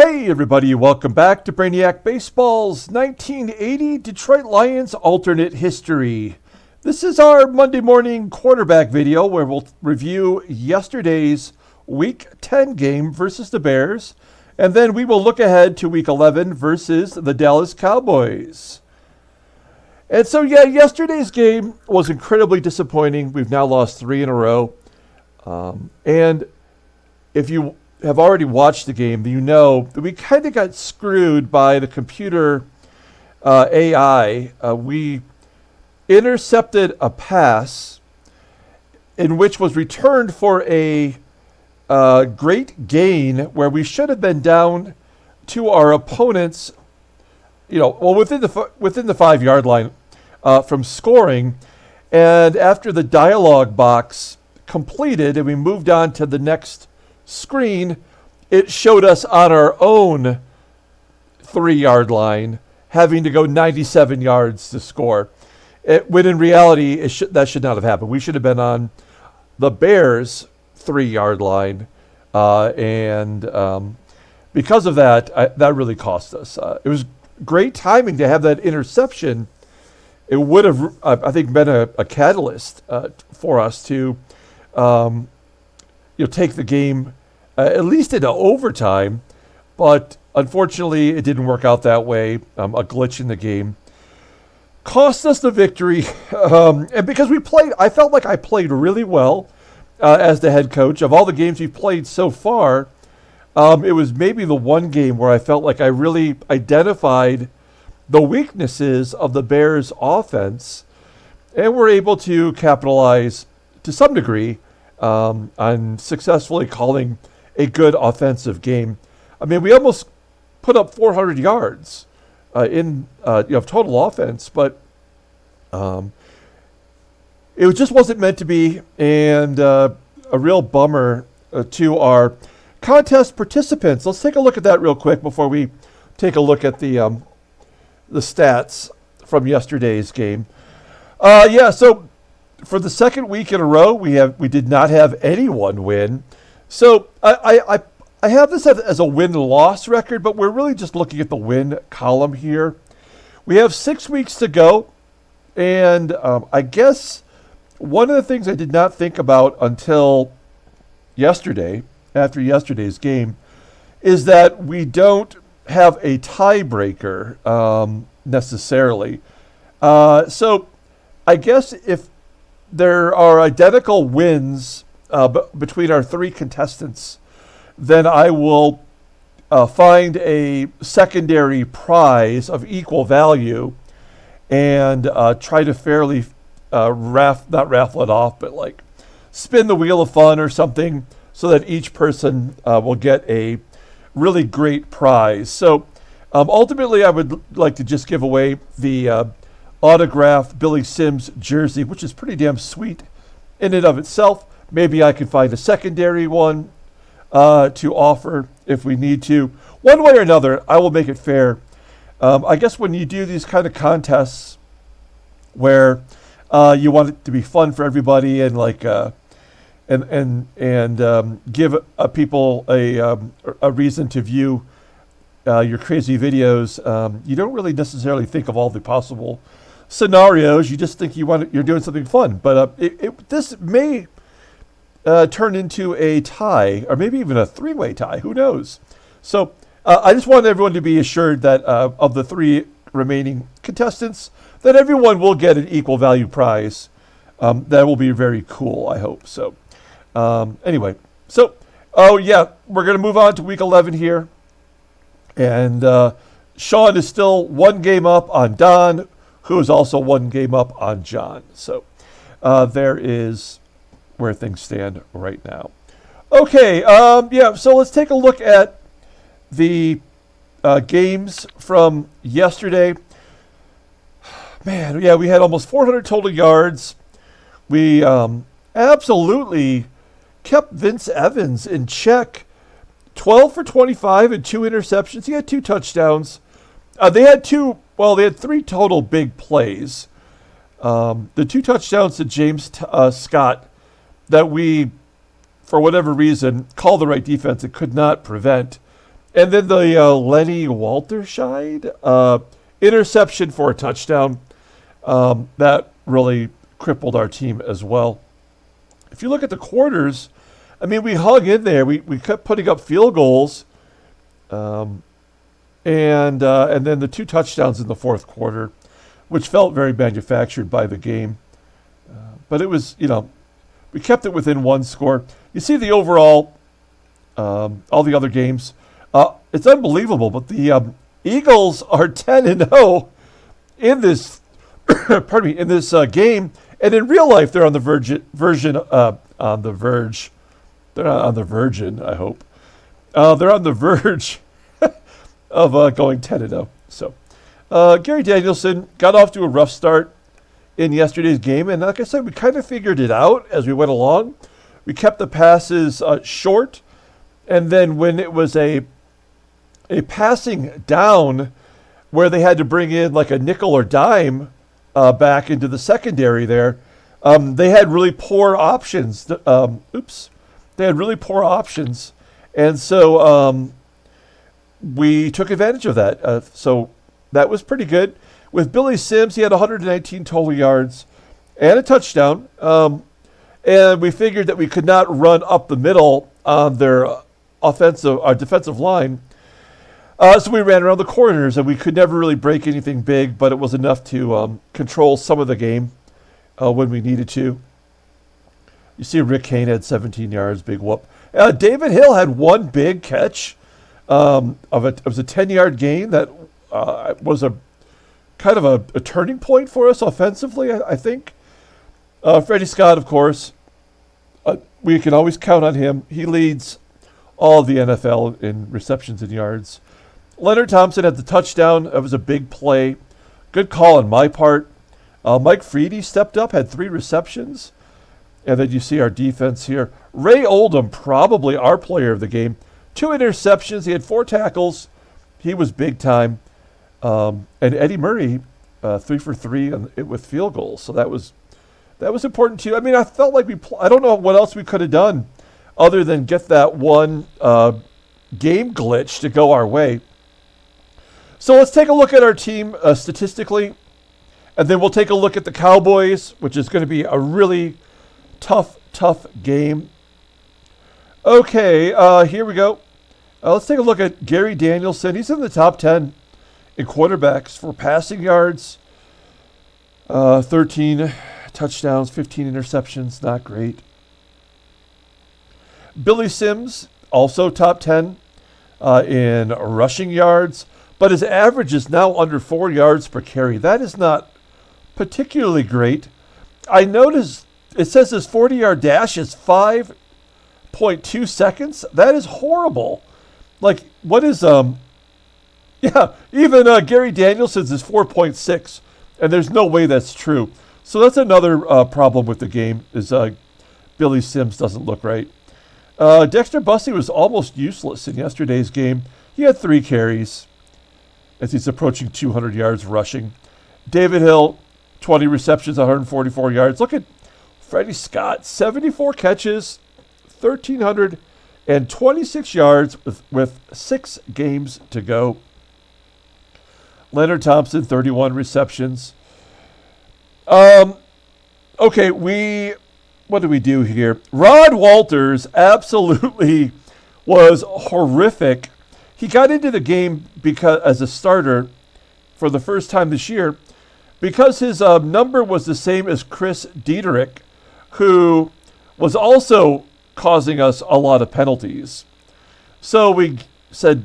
Hey everybody, welcome back to Brainiac Baseball's 1980 Detroit Lions alternate history. This is our Monday morning quarterback video where we'll review yesterday's Week 10 game versus the Bears, and then we will look ahead to Week 11 versus the Dallas Cowboys. And so yesterday's game was incredibly disappointing. We've now lost 3 in a row. And if you have already watched the game, you know that we kind of got screwed by the computer AI. We intercepted a pass in which was returned for a great gain where we should have been down to our opponents, within the 5-yard line from scoring. And after the dialogue box completed and we moved on to the next screen, it showed us on our own 3-yard line having to go 97 yards to score. When in reality, that should not have happened. We should have been on the Bears' 3-yard line. And because of that, that really cost us. It was great timing to have that interception. It would have, I think, been a catalyst for us to take the game at least into overtime, but unfortunately it didn't work out that way. A glitch in the game cost us the victory, and because I felt like I played really well as the head coach. Of all the games we've played so far, it was maybe the one game where I felt like I really identified the weaknesses of the Bears' offense, and were able to capitalize to some degree on successfully calling a good offensive game. I mean, we almost put up 400 yards in total offense, but it just wasn't meant to be, and a real bummer to our contest participants. Let's take a look at that real quick before we take a look at the stats from yesterday's game. So for the second week in a row, we did not have anyone win. So I have this as a win-loss record, but we're really just looking at the win column here. We have 6 weeks to go, and I guess one of the things I did not think about until yesterday, after yesterday's game, is that we don't have a tiebreaker necessarily. So I guess if there are identical wins between our 3 contestants, then I will find a secondary prize of equal value and try to fairly not raffle it off, but like spin the wheel of fun or something so that each person will get a really great prize. So ultimately, I would like to just give away the autographed Billy Sims jersey, which is pretty damn sweet in and of itself. Maybe I can find a secondary one to offer if we need to. One way or another, I will make it fair. I guess when you do these kind of contests where you want it to be fun for everybody and give people a reason to view your crazy videos, you don't really necessarily think of all the possible scenarios. You just think you're doing something fun. But this may turn into a tie, or maybe even a 3-way tie. Who knows? So I just want everyone to be assured that of the 3 remaining contestants, that everyone will get an equal value prize. That will be very cool, I hope. So anyway, we're going to move on to Week 11 here. And Sean is still 1 game up on Don, who is also 1 game up on John. So there is where things stand right now. Okay, so let's take a look at the games from yesterday. Man, we had almost 400 total yards. We absolutely kept Vince Evans in check. 12 for 25 and 2 interceptions. He had 2 touchdowns. They had 3 total big plays. The 2 touchdowns to James Scott that we, for whatever reason, called the right defense and could not prevent. And then the Lenny Walterscheid interception for a touchdown. That really crippled our team as well. If you look at the quarters, I mean, we hung in there. We kept putting up field goals. And then the 2 touchdowns in the fourth quarter, which felt very manufactured by the game. But it was, we kept it within 1 score. You see the overall, all the other games. It's unbelievable, but the Eagles are 10-0 in this, in this game. And in real life, they're on the verge. They're not on the virgin, I hope. They're on the verge of going 10-0. So, Gary Danielson got off to a rough start in yesterday's game, and like I said, we kind of figured it out as we went along. We kept the passes short, and then when it was a passing down where they had to bring in like a nickel or dime back into the secondary there, they had really poor options. They had really poor options, and so we took advantage of that. So that was pretty good. With Billy Sims, he had 119 total yards and a touchdown. And we figured that we could not run up the middle on their defensive line. So we ran around the corners, and we could never really break anything big, but it was enough to control some of the game when we needed to. You see Rick Kane had 17 yards, big whoop. David Hill had 1 big catch. It was a 10-yard gain that was a kind of a turning point for us offensively, I think. Freddie Scott, of course, we can always count on him. He leads all of the NFL in receptions and yards. Leonard Thompson had the touchdown. It was a big play. Good call on my part. Mike Freedy stepped up, had 3 receptions. And then you see our defense here. Ray Oldham, probably our player of the game. 2 interceptions. He had 4 tackles. He was big time. And Eddie Murray, 3 for 3 with field goals. So that was important too. I mean, I felt like I don't know what else we could have done other than get that one game glitch to go our way. So let's take a look at our team statistically, and then we'll take a look at the Cowboys, which is going to be a really tough game. Okay, here we go. Let's take a look at Gary Danielson. He's in the top 10 in quarterbacks for passing yards. 13 touchdowns, 15 interceptions, not great. Billy Sims, also top 10 in rushing yards, but his average is now under 4 yards per carry. That is not particularly great. I noticed it says his 40-yard dash is 5.2 seconds. That is horrible. Like, what is, even Gary Danielson's is 4.6, and there's no way that's true. So that's another problem with the game, is Billy Sims doesn't look right. Dexter Bussey was almost useless in yesterday's game. He had 3 carries as he's approaching 200 yards rushing. David Hill, 20 receptions, 144 yards. Look at Freddie Scott, 74 catches, 1,326 yards with 6 games to go. Leonard Thompson, 31 receptions. Okay, what do we do here? Rod Walters absolutely was horrific. He got into the game as a starter for the first time this year because his number was the same as Chris Diederich, who was also causing us a lot of penalties. So we said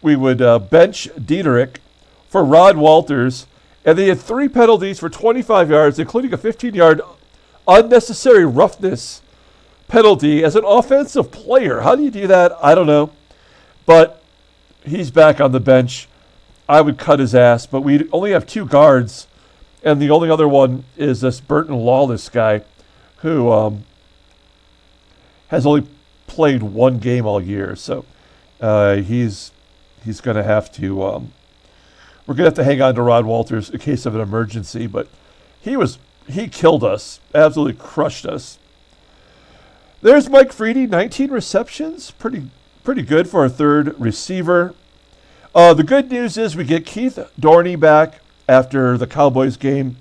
we would bench Diederich for Rod Walters, and they had 3 penalties for 25 yards, including a 15-yard unnecessary roughness penalty as an offensive player. How do you do that? I don't know. But he's back on the bench. I would cut his ass, but we only have 2 guards, and the only other one is this Burton Lawless guy who has only played 1 game all year. So he's going to have to... we're going to have to hang on to Rod Walters in case of an emergency, but he killed us, absolutely crushed us. There's Mike Freedy, 19 receptions, pretty pretty good for a third receiver. The good news is we get Keith Dorney back after the Cowboys game,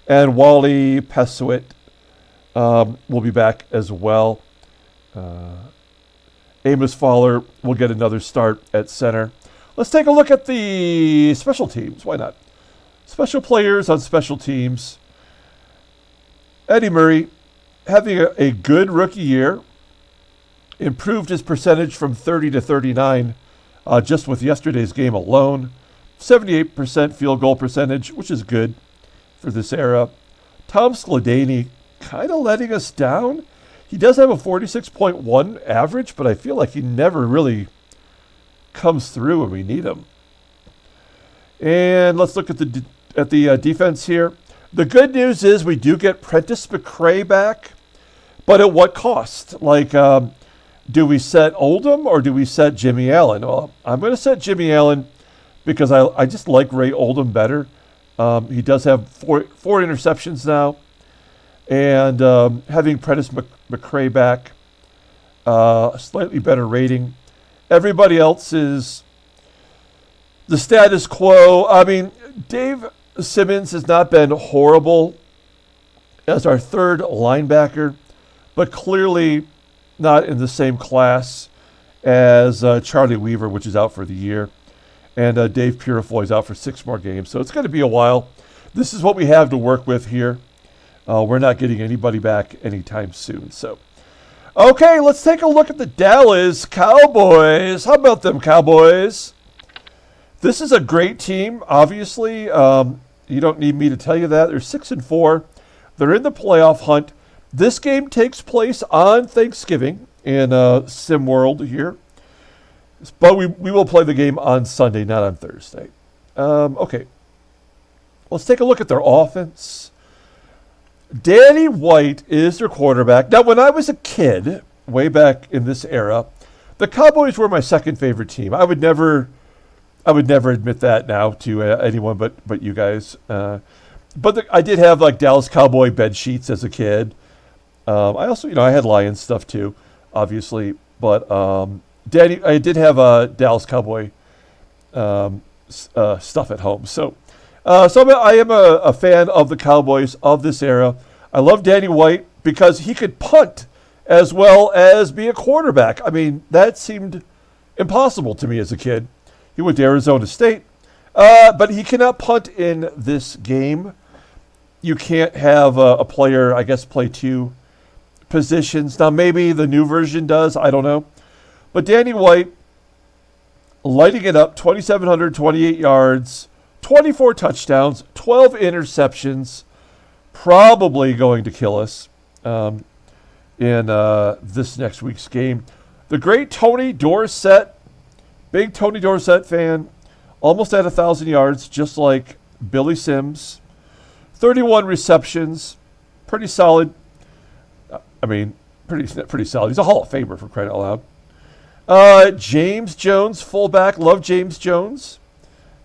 and Wally Pesuit will be back as well. Amos Fowler will get another start at center. Let's take a look at the special teams. Why not? Special players on special teams. Eddie Murray having a good rookie year. Improved his percentage from 30 to 39 just with yesterday's game alone. 78% field goal percentage, which is good for this era. Tom Skladany kind of letting us down. He does have a 46.1 average, but I feel like he never really comes through when we need him. And let's look at the defense here. The good news is we do get Prentice McRae back, but at what cost? Like, do we set Oldham or do we set Jimmy Allen? Well, I'm going to set Jimmy Allen because I just like Ray Oldham better. He does have four interceptions now. And having Prentice McRae back, a slightly better rating. Everybody else is the status quo. I mean, Dave Simmons has not been horrible as our third linebacker, but clearly not in the same class as Charlie Weaver, which is out for the year. And Dave Purifoy is out for 6 more games. So it's going to be a while. This is what we have to work with here. We're not getting anybody back anytime soon. So, okay, let's take a look at the Dallas Cowboys. How about them Cowboys? This is a great team, obviously. You don't need me to tell you that. They're 6-4. They're in the playoff hunt. This game takes place on Thanksgiving in Sim World here. But we will play the game on Sunday, not on Thursday. Okay. Let's take a look at their offense. Danny White is their quarterback. Now, when I was a kid, way back in this era, the Cowboys were my second favorite team. I would never admit that now to anyone but you guys. But I did have like Dallas Cowboy bed sheets as a kid. I also, I had Lions stuff too, obviously. But I did have Dallas Cowboy stuff at home. So I am a fan of the Cowboys of this era. I love Danny White because he could punt as well as be a quarterback. I mean, that seemed impossible to me as a kid. He went to Arizona State, but he cannot punt in this game. You can't have a player, I guess, play 2 positions. Now, maybe the new version does. I don't know. But Danny White lighting it up, 2,728 yards, 24 touchdowns, 12 interceptions, probably going to kill us in this next week's game. The great Tony Dorsett, big Tony Dorsett fan, almost at 1,000 yards, just like Billy Sims. 31 receptions, pretty solid. I mean, pretty solid. He's a Hall of Famer for crying out loud. James Jones, fullback. Love James Jones.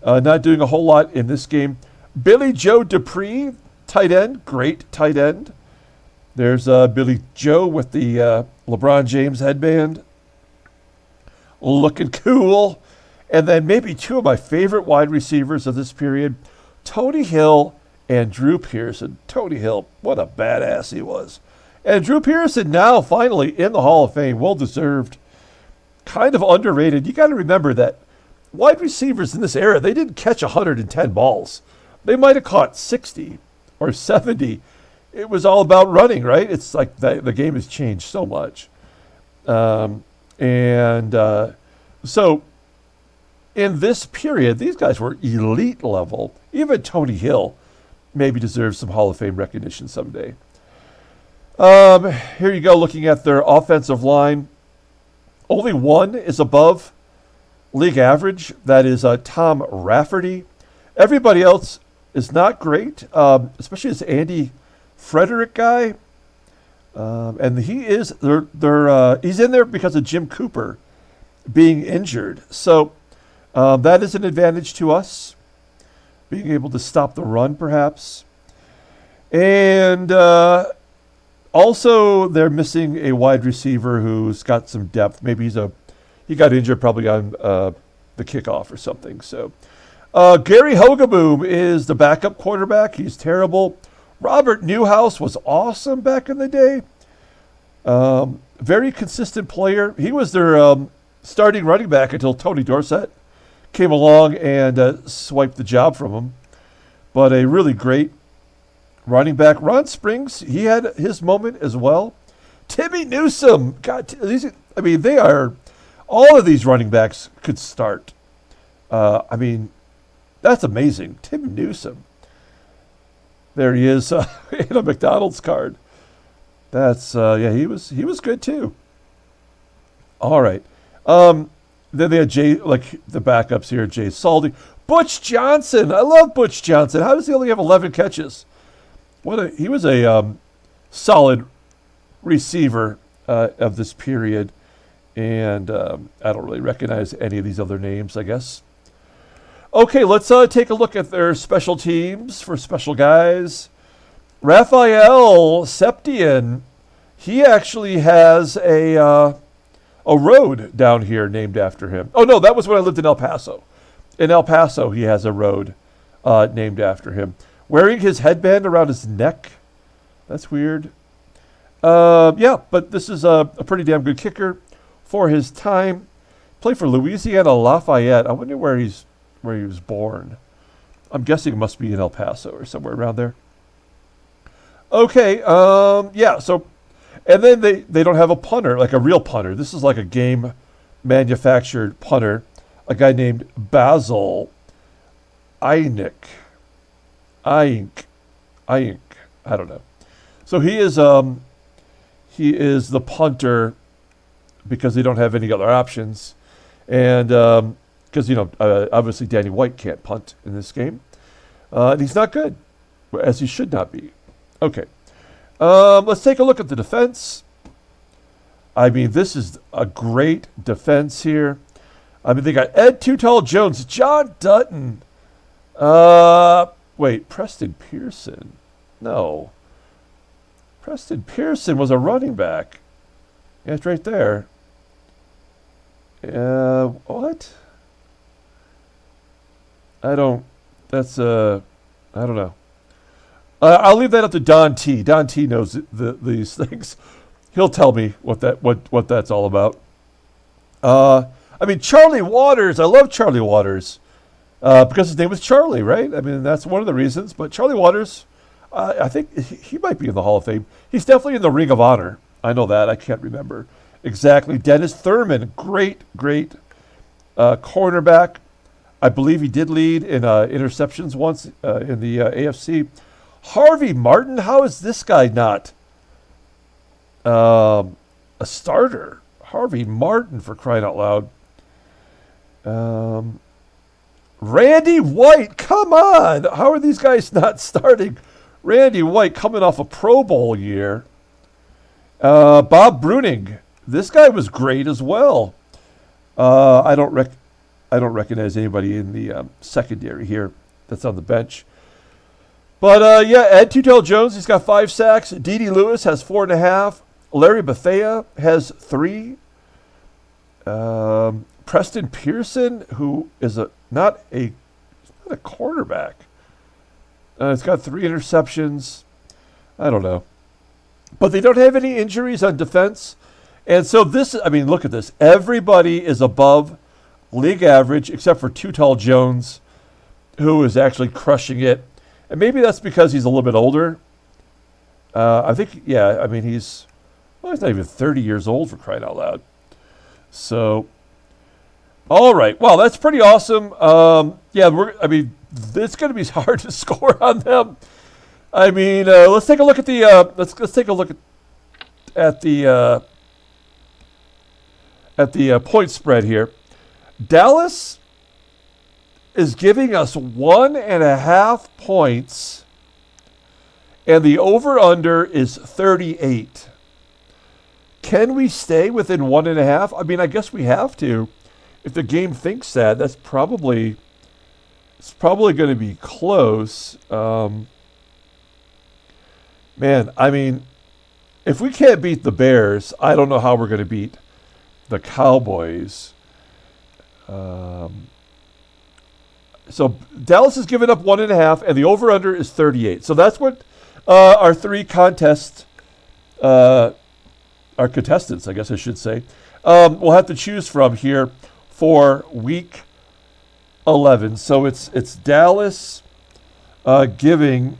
Not doing a whole lot in this game. Billy Joe Dupree, tight end. Great tight end. There's Billy Joe with the LeBron James headband. Looking cool. And then maybe 2 of my favorite wide receivers of this period, Tony Hill and Drew Pearson. Tony Hill, what a badass he was. And Drew Pearson now finally in the Hall of Fame. Well deserved. Kind of underrated. You got to remember that wide receivers in this era, they didn't catch 110 balls. They might have caught 60 or 70. It was all about running, right? It's like the game has changed so much. So in this period, these guys were elite level. Even Tony Hill maybe deserves some Hall of Fame recognition someday. Here you go, looking at their offensive line. Only one is above league average. That is Tom Rafferty. Everybody else is not great, especially this Andy Frederick guy. And he's in there because of Jim Cooper being injured. So that is an advantage to us, being able to stop the run perhaps. And also they're missing a wide receiver who's got some depth. Maybe he got injured probably on the kickoff or something. So Gary Hogaboom is the backup quarterback. He's terrible. Robert Newhouse was awesome back in the day. Very consistent player. He was their starting running back until Tony Dorsett came along and swiped the job from him. But a really great running back. Ron Springs, he had his moment as well. Timmy Newsome. God, they are, all of these running backs could start. That's amazing. Tim Newsome. There he is in a McDonald's card. That's, he was good too. All right. Then they had the backups here, Jay Saldy. Butch Johnson. I love Butch Johnson. How does he only have 11 catches? He was a solid receiver of this period. And I don't really recognize any of these other names, I guess. Okay, let's take a look at their special teams for special guys. Raphael Septian, he actually has a road down here named after him. Oh, no, that was when I lived in El Paso. In El Paso, he has a road named after him. Wearing his headband around his neck. That's weird. But this is a pretty damn good kicker for his time. Played for Louisiana Lafayette. I wonder where he was born. I'm guessing it must be in El Paso or somewhere around there. Okay, so, and then they don't have a punter, like a real punter. This is like a game manufactured punter, a guy named Basil Einick. I don't know. So he is the punter because they don't have any other options. And because, obviously Danny White can't punt in this game. And he's not good, as he should not be. Okay. Let's take a look at the defense. This is a great defense here. They got Ed Too Tall Jones, John Dutton. Preston Pearson. No. Preston Pearson was a running back. Yeah, it's right there. What? I don't know. I'll leave that up to Don T. Don T knows these things. He'll tell me what that's all about. Charlie Waters. I love Charlie Waters because his name was Charlie, right? That's one of the reasons. But Charlie Waters, I think he might be in the Hall of Fame. He's definitely in the Ring of Honor. I know that. I can't remember exactly. Dennis Thurman, great cornerback. I believe he did lead in interceptions once in the AFC. Harvey Martin, how is this guy not a starter? Harvey Martin, for crying out loud. Randy White, come on. How are these guys not starting? Randy White coming off a Pro Bowl year. Bob Bruning, this guy was great as well. I don't recognize anybody in the secondary here that's on the bench. But, Ed Too Tall Jones, he's got 5 sacks. D.D. Lewis has 4.5. Larry Bethea has 3. Preston Pearson, who is not a quarterback. It's got 3 interceptions. I don't know. But they don't have any injuries on defense. And so look at this. Everybody is above league average except for Too Tall Jones, who is actually crushing it. And maybe that's because he's a little bit older. He's not even 30 years old, for crying out loud. So, all right. Well, that's pretty awesome. It's going to be hard to score on them. Let's take a look at the let's take a look at the point spread here. Dallas is giving us 1.5 points, and the over-under is 38. Can we stay within 1.5? I guess we have to. If the game thinks that, it's probably going to be close. If we can't beat the Bears, I don't know how we're going to beat the Cowboys. So Dallas has given up 1.5, and the over/under is 38. So that's what our three contests, our contestants, I guess I should say, we'll have to choose from here for week 11. So it's Dallas giving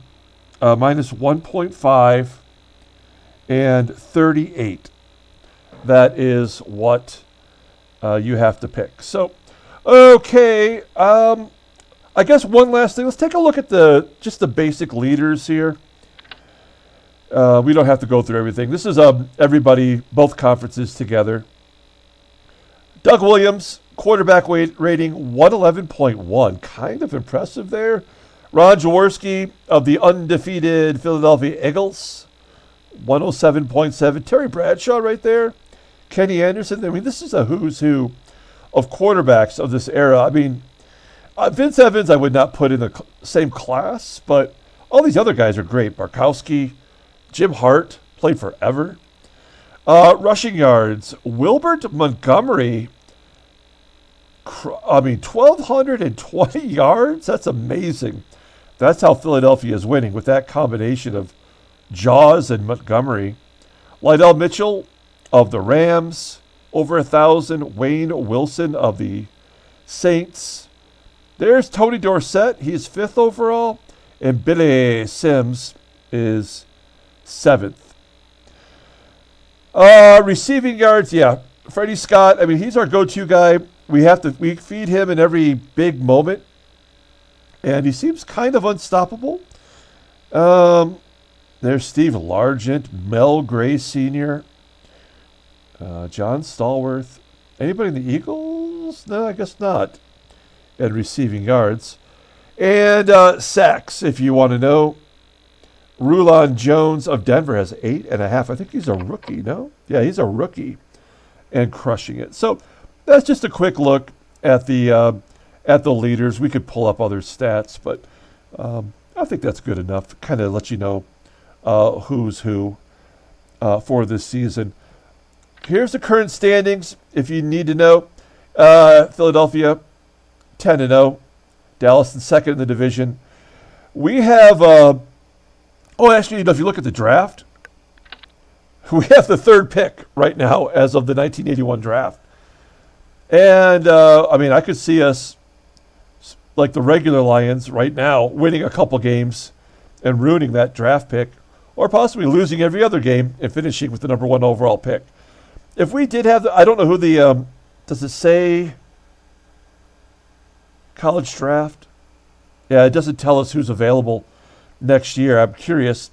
minus 1.5 and 38. That is what you have to pick. So, okay. I guess one last thing. Let's take a look at just the basic leaders here. We don't have to go through everything. This is everybody, both conferences together. Doug Williams, quarterback rating 111.1. Kind of impressive there. Ron Jaworski of the undefeated Philadelphia Eagles, 107.7. Terry Bradshaw right there. Kenny Anderson. I mean, this is a who's who of quarterbacks of this era. I mean, Vince Evans I would not put in the same class, but all these other guys are great. Barkowski, Jim Hart, played forever. Rushing yards, Wilbert Montgomery, 1,220 yards? That's amazing. That's how Philadelphia is winning, with that combination of Jaws and Montgomery. Lydell Mitchell of the Rams, over 1,000. Wayne Wilson of the Saints. There's Tony Dorsett. He's 5th overall. And Billy Sims is 7th. Receiving yards, yeah. Freddie Scott, I mean, he's our go-to guy. We feed him in every big moment. And he seems kind of unstoppable. There's Steve Largent, Mel Gray Sr., John Stallworth. Anybody in the Eagles? No, I guess not. And receiving yards. And sacks, if you want to know. Rulon Jones of Denver has 8.5. I think he's a rookie, no? Yeah, he's a rookie and crushing it. So that's just a quick look at the leaders. We could pull up other stats, but I think that's good enough. Kind of let you know who's who for this season. Here's the current standings, if you need to know. Philadelphia 10-0. Dallas in second in the division. We have, actually, if you look at the draft, we have the 3rd pick right now as of the 1981 draft. And, I could see us, like the regular Lions right now, winning a couple games and ruining that draft pick, or possibly losing every other game and finishing with the number 1 overall pick. If we did have I don't know who does it say college draft? Yeah, it doesn't tell us who's available next year. I'm curious.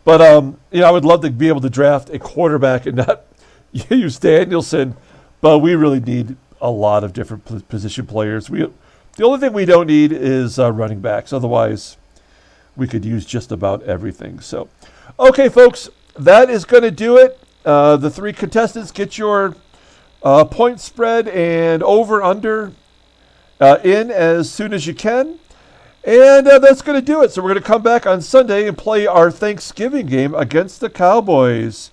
But, I would love to be able to draft a quarterback and not use Danielson. But we really need a lot of different position players. The only thing we don't need is running backs. Otherwise, we could use just about everything. So, okay, folks, that is going to do it. The 3 contestants, get your point spread and over-under in as soon as you can. And that's going to do it. So we're going to come back on Sunday and play our Thanksgiving game against the Cowboys.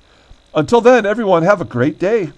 Until then, everyone, have a great day.